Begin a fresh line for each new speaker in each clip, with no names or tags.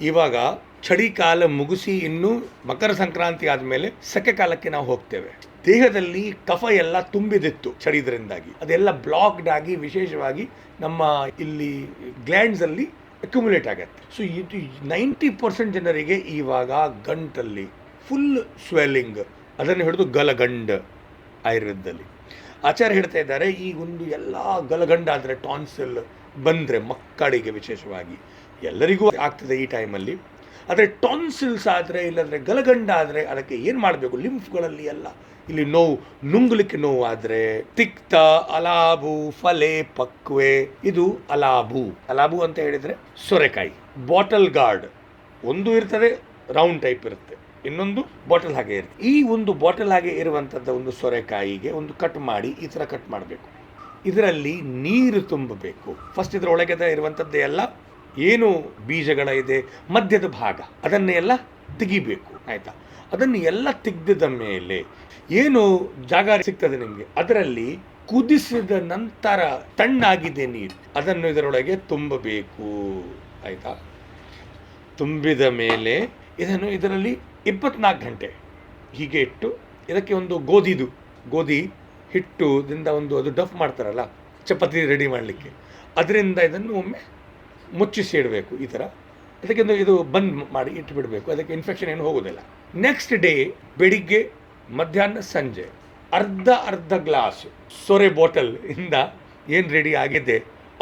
ಇವಾಗ ಚಳಿಕಾಲ ಮುಗಿಸಿ ಇನ್ನು ಮಕರ ಸಂಕ್ರಾಂತಿ ಆದಮೇಲೆ ಸೆಕೆ ಕಾಲಕ್ಕೆ ನಾವು ಹೋಗ್ತೇವೆ. ದೇಹದಲ್ಲಿ ಕಫ ಎಲ್ಲ ತುಂಬಿದಿತ್ತು ಚಳಿದ್ರಿಂದಾಗಿ, ಅದೆಲ್ಲ ಬ್ಲಾಕ್ಡ್ ಆಗಿ ವಿಶೇಷವಾಗಿ ನಮ್ಮ ಇಲ್ಲಿ ಗ್ಲ್ಯಾಂಡ್ಸ್ ಅಲ್ಲಿ ಅಕ್ಯುಮುಲೇಟ್ ಆಗತ್ತೆ. ಸೊ ಇದು 90% ಜನರಿಗೆ ಇವಾಗ ಗಂಟಲ್ಲಿ ಫುಲ್ ಸ್ವೆಲ್ಲಿಂಗ್, ಅದನ್ನು ಹಿಡಿದು ಗಲಗಂಡ ಆಯುರ್ವೇದದಲ್ಲಿ ಆಚಾರ್ಯ ಹೇಳ್ತಾ ಇದ್ದಾರೆ. ಈ ಒಂದು ಎಲ್ಲ ಗಲಗಂಡ ಆದರೆ ಟಾನ್ಸಿಲ್ ಬಂದರೆ ಮಕ್ಕಳಿಗೆ ವಿಶೇಷವಾಗಿ ಎಲ್ಲರಿಗೂ ಆಗ್ತದೆ ಈ ಟೈಮಲ್ಲಿ. ಆದರೆ ಟಾನ್ಸಿಲ್ಸ್ ಆದರೆ ಇಲ್ಲಾಂದರೆ ಗಲಗಂಡ ಆದರೆ ಅದಕ್ಕೆ ಏನು ಮಾಡಬೇಕು? ಲಿಂಫ್ಗಳಲ್ಲಿ ಎಲ್ಲ ಇಲ್ಲಿ ನೋವು, ನುಂಗ್ಲಿಕ್ಕೆ ನೋವು ಆದರೆ ತಿಕ್ತ, ಅಲಾಬು, ಫಲೆ, ಪಕ್ವೆ, ಇದು ಅಲಾಬು. ಅಲಾಬು ಅಂತ ಹೇಳಿದರೆ ಸೊರೆಕಾಯಿ. ಬಾಟಲ್ ಗಾರ್ಡ್ ಒಂದು ಇರ್ತದೆ, ರೌಂಡ್ ಟೈಪ್ ಇರುತ್ತೆ, ಇನ್ನೊಂದು ಬಾಟಲ್ ಹಾಗೆ ಇರುತ್ತೆ. ಈ ಒಂದು ಬಾಟಲ್ ಹಾಗೆ ಇರುವಂಥದ್ದು ಒಂದು ಸೊರೆಕಾಯಿಗೆ ಒಂದು ಕಟ್ ಮಾಡಿ ಈ ಥರ ಕಟ್ ಮಾಡಬೇಕು. ಇದರಲ್ಲಿ ನೀರು ತುಂಬಬೇಕು. ಫಸ್ಟ್ ಇದರ ಒಳಗೆ ಇರುವಂಥದ್ದು ಎಲ್ಲ ಏನು ಬೀಜಗಳ ಇದೆ ಮಧ್ಯದ ಭಾಗ ಅದನ್ನೆಲ್ಲ ತೆಗಿಬೇಕು, ಆಯಿತಾ? ಅದನ್ನು ಎಲ್ಲ ತೆಗೆದ ಮೇಲೆ ಏನು ಜಾಗ ಸಿಗ್ತದೆ ನಿಮಗೆ, ಅದರಲ್ಲಿ ಕುದಿಸಿದ ನಂತರ ತಣ್ಣಾಗಿದೆ ನೀರು, ಅದನ್ನು ಇದರೊಳಗೆ ತುಂಬಬೇಕು, ಆಯಿತಾ? ತುಂಬಿದ ಮೇಲೆ ಇದನ್ನು ಇದರಲ್ಲಿ 24 ಗಂಟೆ ಹೀಗೆ ಇಟ್ಟು ಇದಕ್ಕೆ ಒಂದು ಗೋಧಿ ಹಿಟ್ಟುದಿಂದ ಒಂದು ಅದು ಡಫ್ ಮಾಡ್ತಾರಲ್ಲ ಚಪಾತಿ ರೆಡಿ ಮಾಡಲಿಕ್ಕೆ, ಅದರಿಂದ ಇದನ್ನು ಒಮ್ಮೆ ಮುಚ್ಚಿಸಿ ಇಡಬೇಕು ಈ ಥರ. ಅದಕ್ಕೆ ಇದು ಬಂದ್ ಮಾಡಿ ಇಟ್ಟುಬಿಡಬೇಕು, ಅದಕ್ಕೆ ಇನ್ಫೆಕ್ಷನ್ ಏನು ಹೋಗೋದಿಲ್ಲ. ನೆಕ್ಸ್ಟ್ ಡೇ ಬೆಳಿಗ್ಗೆ, ಮಧ್ಯಾಹ್ನ, ಸಂಜೆ ಅರ್ಧ ಗ್ಲಾಸ್ ಸೊರೆ ಬಾಟಲ್ ಇಂದ ಏನು ರೆಡಿ ಆಗಿದೆ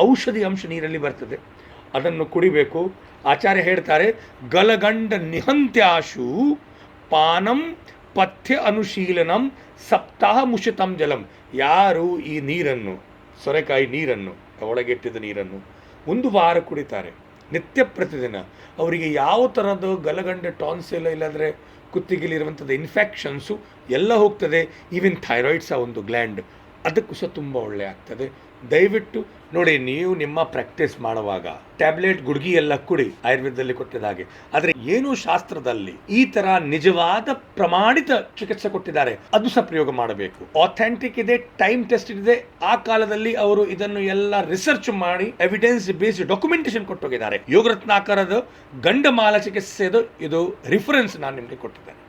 ಔಷಧಿ ಅಂಶ ನೀರಲ್ಲಿ ಬರ್ತದೆ, ಅದನ್ನು ಕುಡಿಬೇಕು. ಆಚಾರ್ಯ ಹೇಳ್ತಾರೆ, ಗಲಗಂಡ ನಿಹಂತ್ಯಾಶು ಪಾನಂ ಪಥ್ಯ ಅನುಶೀಲನಂ ಸಪ್ತಾಹ ಮುಷಿತಂ ಜಲಂ. ಯಾರು ಈ ನೀರನ್ನು, ಸೊರೆಕಾಯಿ ನೀರನ್ನು, ಒಳಗೆಟ್ಟಿದ ನೀರನ್ನು 1 ವಾರ ಕುಡಿತಾರೆ ನಿತ್ಯ ಪ್ರತಿದಿನ, ಅವರಿಗೆ ಯಾವ ಥರದ ಗಲಗಂಡ, ಟಾನ್ಸಿಲ್ ಇಲ್ಲಾಂದರೆ ಕುತ್ತಿಗೆಲಿರುವಂಥದ್ದು ಇನ್ಫೆಕ್ಷನ್ಸು ಎಲ್ಲ ಹೋಗ್ತದೆ. ಈವನ್ ಥೈರಾಯ್ಡ್ಸ್ ಒಂದು ಗ್ಲ್ಯಾಂಡ್, ಅದಕ್ಕೂ ಸಹ ತುಂಬ ಒಳ್ಳೆ ಆಗ್ತದೆ. ದಯವಿಟ್ಟು ನೋಡಿ, ನೀವು ನಿಮ್ಮ ಪ್ರಾಕ್ಟೀಸ್ ಮಾಡುವಾಗ ಟ್ಯಾಬ್ಲೆಟ್ ಗುಡ್ಗಿ ಎಲ್ಲ ಕುಡಿ ಆಯುರ್ವೇದದಲ್ಲಿ ಕೊಟ್ಟಿದ ಹಾಗೆ. ಆದರೆ ಏನು ಶಾಸ್ತ್ರದಲ್ಲಿ ಈ ತರ ನಿಜವಾದ ಪ್ರಮಾಣಿತ ಚಿಕಿತ್ಸೆ ಕೊಟ್ಟಿದ್ದಾರೆ, ಅದು ಸಹ ಪ್ರಯೋಗ ಮಾಡಬೇಕು. ಆಥೆಂಟಿಕ್ ಇದೆ, ಟೈಮ್ ಟೆಸ್ಟ್ ಇದೆ. ಆ ಕಾಲದಲ್ಲಿ ಅವರು ಇದನ್ನು ಎಲ್ಲ ರಿಸರ್ಚ್ ಮಾಡಿ ಎವಿಡೆನ್ಸ್ ಬೇಸ್ಡ್ ಡಾಕ್ಯುಮೆಂಟೇಶನ್ ಕೊಟ್ಟೋಗಿದ್ದಾರೆ. ಯೋಗರತ್ನಾಕರದ ಗಂಡಮಾಲ ಚಿಕಿತ್ಸೆದು ಇದು ರಿಫರೆನ್ಸ್ ನಾನು ನಿಮಗೆ ಕೊಟ್ಟಿದ್ದೇನೆ.